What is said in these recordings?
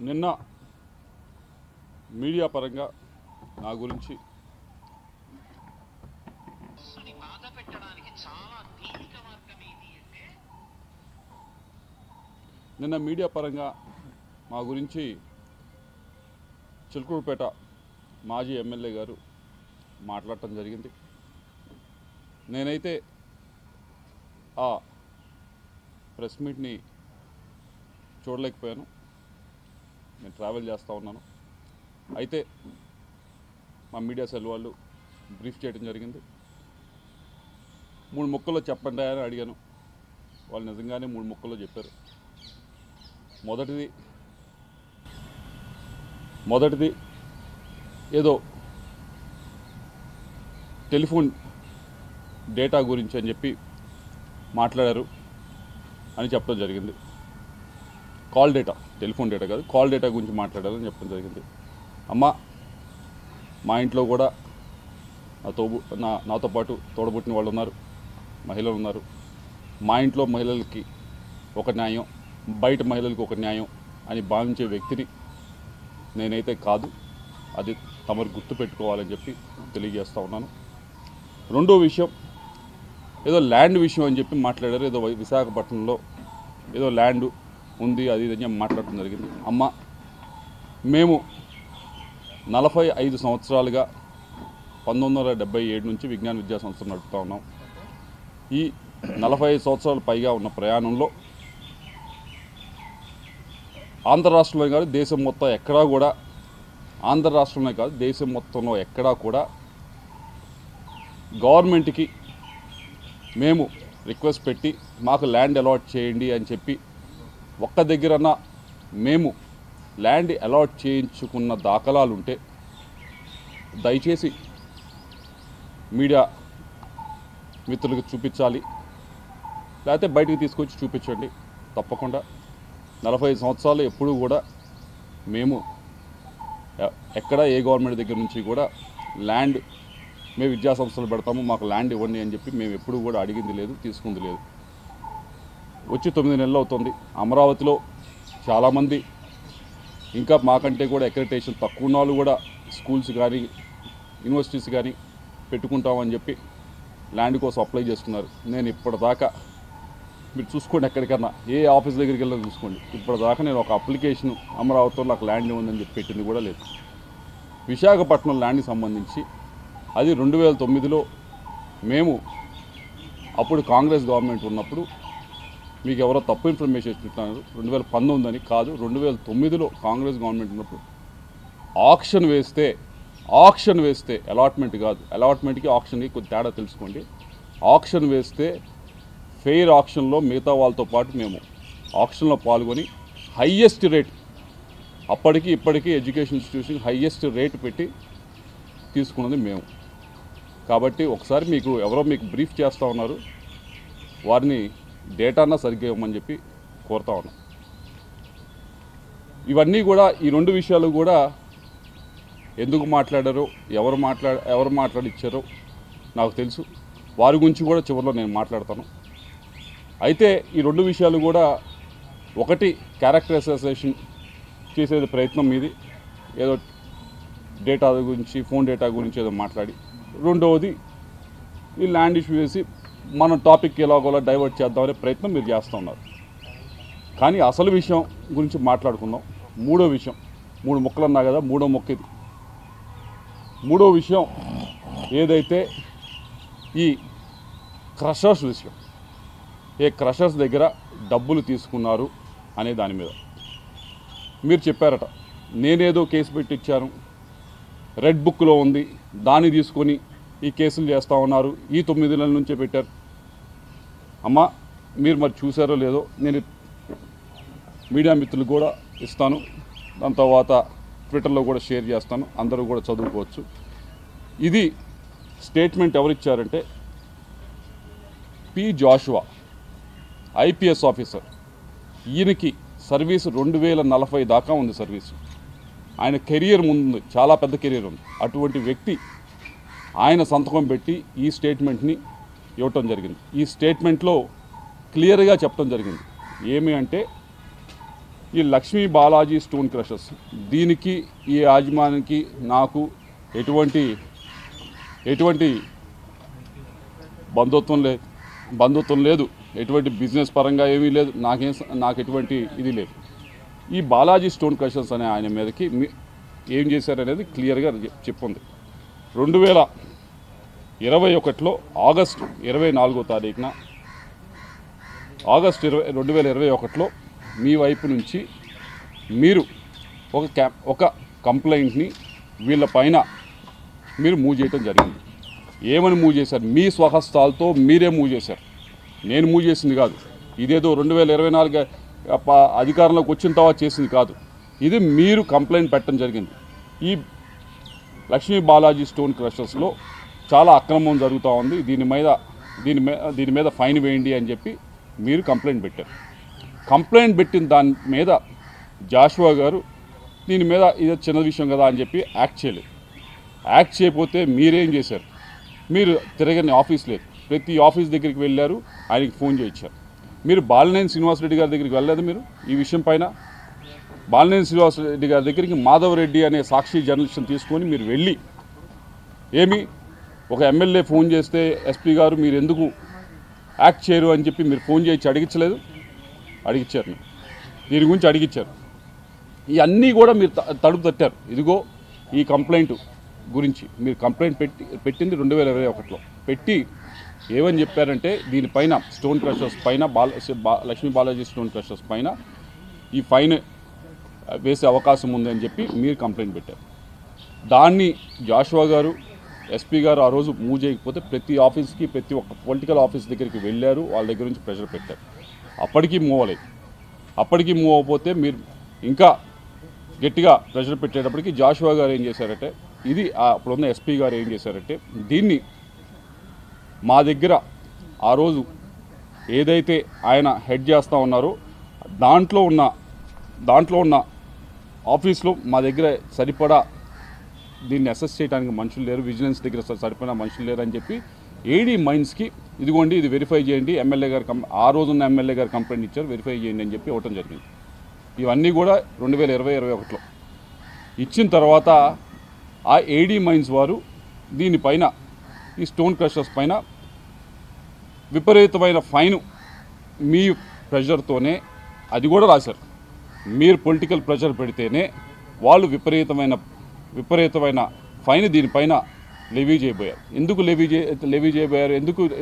నిన్న మీడియా పరంగా నా గురించి మా గురించి చిలుకూరుపేట మాజీ ఎమ్మెల్యే గారు మాట్లాడటం జరిగింది. నేనైతే ఆ ప్రెస్ మీట్ని చూడలేకపోయాను. నేను ట్రావెల్ చేస్తూ ఉన్నాను. అయితే మా మీడియా సెల్ వాళ్ళు బ్రీఫ్ చేయడం జరిగింది. 3 ముక్కల్లో చెప్పండి అని అడిగాను. వాళ్ళు నిజంగానే 3 ముక్కల్లో చెప్పారు. మొదటిది ఏదో టెలిఫోన్ డేటా గురించి అని చెప్పి మాట్లాడారు అని చెప్పడం జరిగింది. కాల్ డేటా, టెలిఫోన్ డేటా కాదు, కాల్ డేటా గురించి మాట్లాడారని చెప్పడం జరిగింది. అమ్మ, మా ఇంట్లో కూడా నాతో పాటు తోడబుట్టిన వాళ్ళు ఉన్నారు, మహిళలు ఉన్నారు. మా ఇంట్లో మహిళలకి ఒక న్యాయం, బయట మహిళలకు ఒక న్యాయం అని భావించే వ్యక్తిని నేనైతే కాదు. అది తమరు గుర్తు పెట్టుకోవాలని చెప్పి తెలియజేస్తూ ఉన్నాను. రెండో విషయం, ఏదో ల్యాండ్ విషయం అని చెప్పి మాట్లాడారు. ఏదో విశాఖపట్నంలో ఏదో ల్యాండ్ ఉంది, అది ఇది అని మాట్లాడటం జరిగింది. అమ్మ, మేము 45 సంవత్సరాలుగా 1977 నుంచి విజ్ఞాన విద్యా సంస్థ నడుపుతూ ఉన్నాం. ఈ 45 సంవత్సరాలు పైగా ఉన్న ప్రయాణంలో ఆంధ్ర రాష్ట్రంలో కాదు, దేశం మొత్తం ఎక్కడా కూడా, ఆంధ్ర రాష్ట్రంలో కాదు దేశం మొత్తంలో ఎక్కడా కూడా గవర్నమెంట్కి మేము రిక్వెస్ట్ పెట్టి మాకు ల్యాండ్ అలాట్ చేయండి అని చెప్పి ఒక్క దగ్గరన్నా మేము ల్యాండ్ అలాట్ చేయించుకున్న దాఖలాలు ఉంటే దయచేసి మీడియా మిత్రులకు చూపించాలి, లేకపోతే బయటికి తీసుకొచ్చి చూపించండి. తప్పకుండా 45 సంవత్సరాలు ఎప్పుడూ కూడా మేము ఎక్కడ ఏ గవర్నమెంట్ దగ్గర నుంచి కూడా ల్యాండ్ మేము విద్యా సంస్థలు పెడతాము, మాకు ల్యాండ్ ఇవ్వండి అని చెప్పి మేము ఎప్పుడూ కూడా అడిగింది లేదు, తీసుకుంది లేదు. వచ్చి 9 నెలలు అవుతుంది. అమరావతిలో చాలామంది ఇంకా మాకంటే కూడా అక్రెడిటేషన్ తక్కువ ఉన్న వాళ్ళు కూడా స్కూల్స్ కానీ యూనివర్సిటీస్ కానీ పెట్టుకుంటామని చెప్పి ల్యాండ్ కోసం అప్లై చేస్తున్నారు. నేను ఇప్పటిదాకా, మీరు చూసుకోండి, ఎక్కడికన్నా ఏ ఆఫీస్ దగ్గరికి వెళ్ళి చూసుకోండి, ఇప్పటిదాకా నేను ఒక అప్లికేషన్ అమరావతిలో నాకు ల్యాండ్ ఉందని చెప్పి పెట్టింది కూడా లేదు. విశాఖపట్నం ల్యాండ్కి సంబంధించి అది 2009లో మేము అప్పుడు కాంగ్రెస్ గవర్నమెంట్ ఉన్నప్పుడు, మీకు ఎవరో తప్పు ఇన్ఫర్మేషన్ ఇస్తున్నారు, 2019 అని కాదు, 2009లో కాంగ్రెస్ గవర్నమెంట్ ఉన్నప్పుడు ఆక్షన్ వేస్తే అలాట్మెంట్ కాదు, అలాట్మెంట్కి ఆక్షన్కి కొద్ది తేడా తెలుసుకోండి. ఆక్షన్ వేస్తే ఫెయిర్ ఆక్షన్లో మిగతా వాళ్ళతో పాటు మేము ఆక్షన్లో పాల్గొని హయ్యెస్ట్ రేట్, అప్పటికి ఇప్పటికీ ఎడ్యుకేషన్ ఇన్స్టిట్యూషన్ హయ్యెస్ట్ రేట్ పెట్టి తీసుకున్నది మేము. కాబట్టి ఒకసారి ఎవరో మీకు బ్రీఫ్ చేస్తూ ఉన్నారు, వారిని డేటానా సరిగ్గా ఇవ్వమని చెప్పి కోరుతా ఉన్నాం. ఇవన్నీ కూడా, ఈ 2 విషయాలు కూడా ఎందుకు మాట్లాడారో, ఎవరు మాట్లాడిచ్చారో నాకు తెలుసు. వారి గురించి కూడా చివరిలో నేను మాట్లాడతాను. అయితే ఈ 2 విషయాలు కూడా, ఒకటి క్యారెక్టర్ అసోసియేషన్ చేసేది ప్రయత్నం మీది, ఏదో డేటా గురించి, ఫోన్ డేటా గురించి ఏదో మాట్లాడి, రెండవది ఈ ల్యాండ్ ఇష్యూ వేసి మన టాపిక్ ఎలాగోలా డైవర్ట్ చేద్దామనే ప్రయత్నం మీరు చేస్తూ ఉన్నారు. కానీ అసలు విషయం గురించి మాట్లాడుకుందాం. మూడో విషయం, 3 ముక్కలు అన్నా కదా, మూడో ముక్క ఇది. మూడో విషయం ఏదైతే ఈ క్రషర్స్ విషయం, ఏ క్రషర్స్ దగ్గర డబ్బులు తీసుకున్నారు అనే దాని మీద మీరు చెప్పారట, నేనేదో కేసు పెట్టించాను, రెడ్ బుక్లో ఉంది, దాన్ని తీసుకొని ఈ కేసులు చేస్తూ ఉన్నారు, ఈ 9 నెలల నుంచే పెట్టారు. అమ్మ, మీరు మరి చూసారో లేదో, నేను మీడియా మిత్రులు కూడా ఇస్తాను, దాని తర్వాత ట్విట్టర్లో కూడా షేర్ చేస్తాను, అందరూ కూడా చదువుకోవచ్చు. ఇది స్టేట్మెంట్ ఎవరిచ్చారంటే పి జాషువా, ఐపీఎస్ ఆఫీసర్. ఈయనకి సర్వీసు 2040 దాకా ఉంది సర్వీసు. ఆయన కెరియర్ ముందు చాలా పెద్ద కెరియర్ ఉంది. అటువంటి వ్యక్తి ఆయన సంతకం పెట్టి ఈ స్టేట్మెంట్ని ఇవ్వటం జరిగింది. ఈ స్టేట్మెంట్లో క్లియర్గా చెప్పడం జరిగింది. ఏమి అంటే ఈ లక్ష్మీ బాలాజీ స్టోన్ క్రషర్స్ దీనికి ఈ యాజమాన్యానికి నాకు ఎటువంటి బంధుత్వం లేదు, ఎటువంటి బిజినెస్ పరంగా ఏమీ లేదు, నాకు ఎటువంటి ఇది లేదు. ఈ బాలాజీ స్టోన్ క్రషర్స్ అనే ఆయన మీదకి ఏం చేశారనేది క్లియర్గా చెప్పుంది. 2021లో ఆగస్టు 24వ తారీఖున 2021లో మీ వైపు నుంచి మీరు ఒక కంప్లైంట్ని వీళ్ళ పైన మీరు మూవ్ చేయడం జరిగింది. ఏమని మూవ్ చేశారు? మీ స్వహస్తాలతో మీరే మూవ్ చేశారు, నేను మూవ్ చేసింది కాదు. ఇదేదో 2024 అధికారంలోకి వచ్చిన తర్వాత చేసింది కాదు. ఇది మీరు కంప్లైంట్ పెట్టడం జరిగింది. ఈ లక్ష్మీ బాలాజీ స్టోన్ క్రషర్స్లో చాలా అక్రమం జరుగుతూ ఉంది, దీని మీద ఫైన్ వేయండి అని చెప్పి మీరు కంప్లైంట్ పెట్టారు. కంప్లైంట్ పెట్టిన దాని మీద జాషువా గారు దీని మీద ఇది చిన్న విషయం కదా అని చెప్పి యాక్ట్ చేయలేదు. యాక్ట్ చేయకపోతే మీరేం చేశారు? మీరు తిరగని ఆఫీస్ లేదు, ప్రతి ఆఫీస్ దగ్గరికి వెళ్ళారు, ఆయనకి ఫోన్ చేయించారు. మీరు బాలినేని శ్రీనివాసరెడ్డి గారి దగ్గరికి వెళ్ళలేదు. మీరు ఈ విషయం పైన బాలినేని శ్రీనివాసరెడ్డి గారి దగ్గరికి మాధవరెడ్డి అనే సాక్షి జర్నలిస్ట్ని తీసుకొని మీరు వెళ్ళి ఒక ఎమ్మెల్యే ఫోన్ చేస్తే ఎస్పీ గారు మీరు ఎందుకు యాక్ట్ చేయరు అని చెప్పి మీరు ఫోన్ చేయించి అడిగించలేదు? అడిగించారు. మీరు దీని గురించి అడిగించారు. ఇవన్నీ కూడా మీరు తడుపు తట్టారు. ఇదిగో ఈ కంప్లైంట్ గురించి మీరు కంప్లైంట్ పెట్టింది 2021లో పెట్టి ఏమని చెప్పారంటే దీనిపైన స్టోన్ క్రషర్స్ పైన లక్ష్మీ బాలాజీ స్టోన్ క్రషర్స్ పైన ఈ ఫైన్ వేసే అవకాశం ఉందని చెప్పి మీరు కంప్లైంట్ పెట్టారు. దాన్ని జాషువా గారు ఎస్పీ గారు ఆ రోజు మూవ్ చేయకపోతే ప్రతి ఆఫీస్కి ప్రతి ఒక్క పొలిటికల్ ఆఫీస్ దగ్గరికి వెళ్ళారు, వాళ్ళ దగ్గర నుంచి ప్రెషర్ పెట్టారు. అప్పటికీ మూవ్ అవ్వలేదు. అప్పటికీ మూవ్ అవ్వకపోతే మీరు ఇంకా గట్టిగా ప్రెషర్ పెట్టేటప్పటికి జాషువా గారు ఏం చేశారంటే అప్పుడున్న ఎస్పీ గారు ఏం చేశారంటే దీన్ని మా దగ్గర ఆ రోజు ఏదైతే ఆయన హెడ్ చేస్తూ ఉన్నారో దాంట్లో ఉన్న ఆఫీస్లో మా దగ్గర సరిపడా దీన్ని అసెస్ చేయడానికి మనుషులు లేరు, విజిలెన్స్ దగ్గర సరిపడా మనుషులు లేరు అని చెప్పి ఏడీ మైన్స్కి ఇదిగోండి ఇది వెరిఫై చేయండి, ఎమ్మెల్యే గారు ఆ రోజున్న ఎమ్మెల్యే గారు కంప్లైంట్ ఇచ్చారు, వెరిఫై చేయండి అని చెప్పి ఇవ్వటం జరిగింది. ఇవన్నీ కూడా 2020-21లో ఇచ్చిన తర్వాత ఆ ఏడీ మైన్స్ వారు దీనిపైన ఈ స్టోన్ క్రషర్స్ పైన విపరీతమైన ఫైన్ మీ ప్రెషర్తోనే అది కూడా రాశారు. మీరు పొలిటికల్ ప్రెషర్ పెడితేనే వాళ్ళు విపరీతమైన ఫైన్ దీనిపైన లెవీ చేయబోయారు. ఎందుకు లెవీ చేయబోయారు?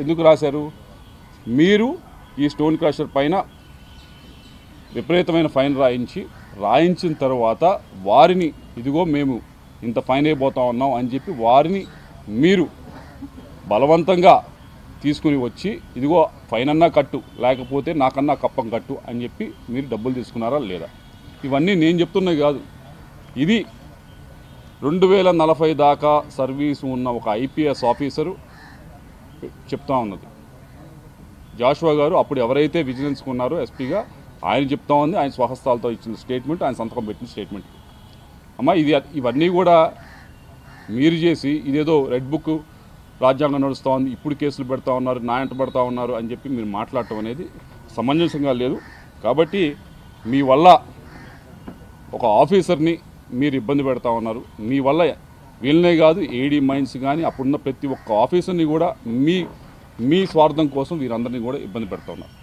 ఎందుకు రాశారు? మీరు ఈ స్టోన్ క్రషర్ పైన విపరీతమైన ఫైన్ రాయించిన తర్వాత వారిని ఇదిగో మేము ఇంత ఫైన్ అయిపోతా ఉన్నాం అని చెప్పి వారిని మీరు బలవంతంగా తీసుకుని వచ్చి ఇదిగో ఫైన్ అన్నా కట్టు, లేకపోతే నాకన్నా కప్పం కట్టు అని చెప్పి మీరు డబ్బులు తీసుకున్నారా లేదా? ఇవన్నీ నేను చెప్తున్నది కాదు. ఇది 2040 దాకా సర్వీసు ఉన్న ఒక ఐపీఎస్ ఆఫీసరు చెప్తా ఉన్నది. జాషువా గారు అప్పుడు ఎవరైతే విజిలెన్స్కి ఉన్నారో ఎస్పీగా ఆయన చెప్తా ఉంది, ఆయన స్వహస్తాలతో ఇచ్చిన స్టేట్మెంట్, ఆయన సంతకం పెట్టిన స్టేట్మెంట్. అమ్మ ఇవన్నీ కూడా మీరు చేసి ఇదేదో రెడ్ బుక్ రాజ్యాంగం నడుస్తూ ఉంది, ఇప్పుడు కేసులు పెడతా ఉన్నారు, నా ఎంట పడతా ఉన్నారు అని చెప్పి మీరు మాట్లాడటం అనేది సమంజసంగా లేదు. కాబట్టి మీ వల్ల ఒక ఆఫీసర్ని మీరు ఇబ్బంది పెడతా ఉన్నారు. మీ వల్ల వీళ్ళనే కాదు ఏడీ మైన్స్ కానీ అప్పుడున్న ప్రతి ఒక్క ఆఫీసర్ని కూడా మీ స్వార్థం కోసం వీరందరినీ కూడా ఇబ్బంది పెడతా ఉన్నారు.